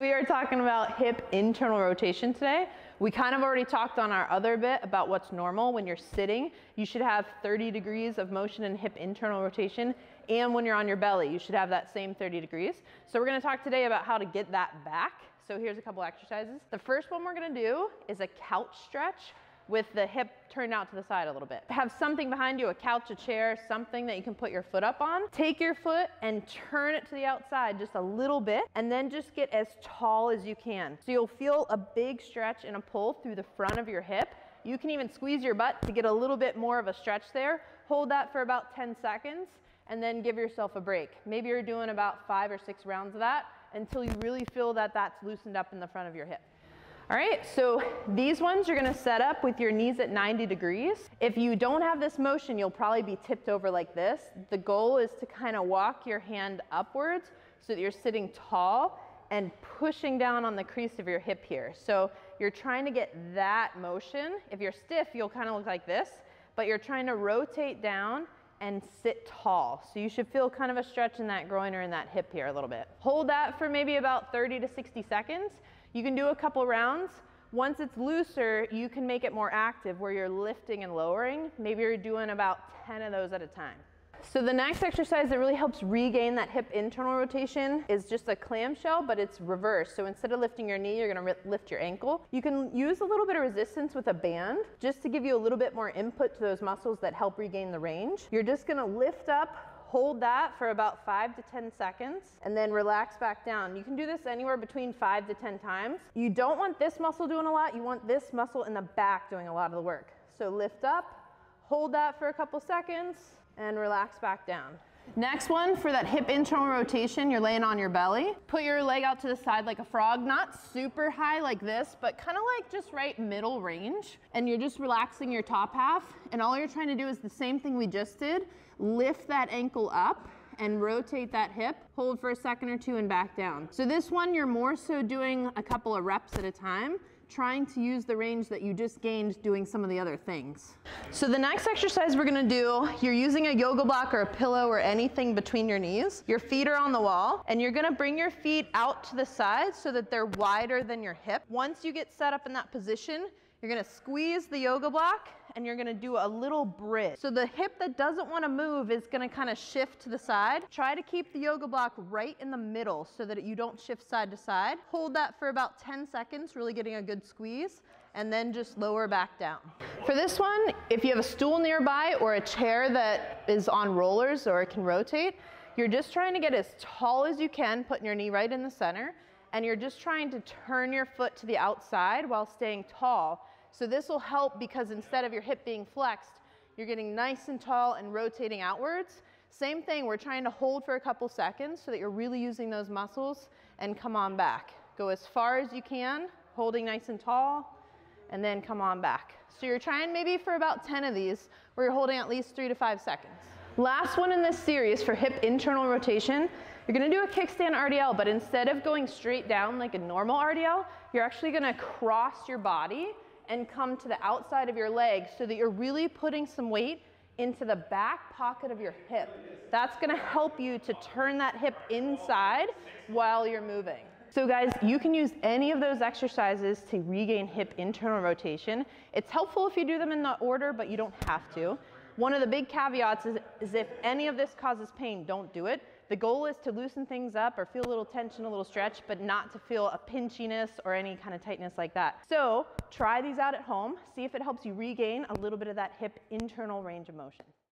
We are talking about hip internal rotation today. We kind of already talked on our other bit about what's normal. When you're sitting, you should have 30 degrees of motion in hip internal rotation. And when you're on your belly, you should have that same 30 degrees. So we're gonna talk today about how to get that back. So here's a couple exercises. The first one we're gonna do is a couch stretch with the hip turned out to the side a little bit. Have something behind you, a couch, a chair, something that you can put your foot up on. Take your foot and turn it to the outside just a little bit, and then just get as tall as you can. So you'll feel a big stretch and a pull through the front of your hip. You can even squeeze your butt to get a little bit more of a stretch there. Hold that for about 10 seconds, and then give yourself a break. Maybe you're doing about 5 or 6 rounds of that until you really feel that that's loosened up in the front of your hip. All right, so these ones you're gonna set up with your knees at 90 degrees. If you don't have this motion, you'll probably be tipped over like this. The goal is to kind of walk your hand upwards so that you're sitting tall and pushing down on the crease of your hip here. So you're trying to get that motion. If you're stiff, you'll kind of look like this, but you're trying to rotate down and sit tall. So you should feel kind of a stretch in that groin or in that hip here a little bit. Hold that for maybe about 30 to 60 seconds. You can do a couple rounds. Once it's looser, you can make it more active where you're lifting and lowering. Maybe you're doing about 10 of those at a time. So the next exercise that really helps regain that hip internal rotation is just a clamshell, but it's reversed. So instead of lifting your knee, you're gonna lift your ankle. You can use a little bit of resistance with a band just to give you a little bit more input to those muscles that help regain the range. You're just gonna lift up, hold that for about 5 to 10 seconds, and then relax back down. You can do this anywhere between 5 to 10 times. You don't want this muscle doing a lot, you want this muscle in the back doing a lot of the work. So lift up, hold that for a couple seconds, and relax back down. Next one, for that hip internal rotation, you're laying on your belly. Put your leg out to the side like a frog, not super high like this, but kind of like just right middle range. And you're just relaxing your top half. And all you're trying to do is the same thing we just did. Lift that ankle up and rotate that hip. Hold for a second or two and back down. So this one, you're more so doing a couple of reps at a time, trying to use the range that you just gained doing some of the other things. So the next exercise we're gonna do, you're using a yoga block or a pillow or anything between your knees. Your feet are on the wall, and you're gonna bring your feet out to the side so that they're wider than your hip. Once you get set up in that position, you're gonna squeeze the yoga block and you're gonna do a little bridge. So the hip that doesn't wanna move is gonna kind of shift to the side. Try to keep the yoga block right in the middle so that you don't shift side to side. Hold that for about 10 seconds, really getting a good squeeze, and then just lower back down. For this one, if you have a stool nearby or a chair that is on rollers or it can rotate, you're just trying to get as tall as you can, putting your knee right in the center, and you're just trying to turn your foot to the outside while staying tall. So this will help because instead of your hip being flexed, you're getting nice and tall and rotating outwards. Same thing, we're trying to hold for a couple seconds so that you're really using those muscles and come on back. Go as far as you can, holding nice and tall, and then come on back. So you're trying maybe for about 10 of these where you're holding at least 3 to 5 seconds. Last one in this series for hip internal rotation, you're gonna do a kickstand RDL, but instead of going straight down like a normal RDL, you're actually gonna cross your body and come to the outside of your leg so that you're really putting some weight into the back pocket of your hip. That's gonna help you to turn that hip inside while you're moving. So guys, you can use any of those exercises to regain hip internal rotation. It's helpful if you do them in the order, but you don't have to. One of the big caveats is if any of this causes pain, don't do it. The goal is to loosen things up or feel a little tension, a little stretch, but not to feel a pinchiness or any kind of tightness like that. So try these out at home. See if it helps you regain a little bit of that hip internal range of motion.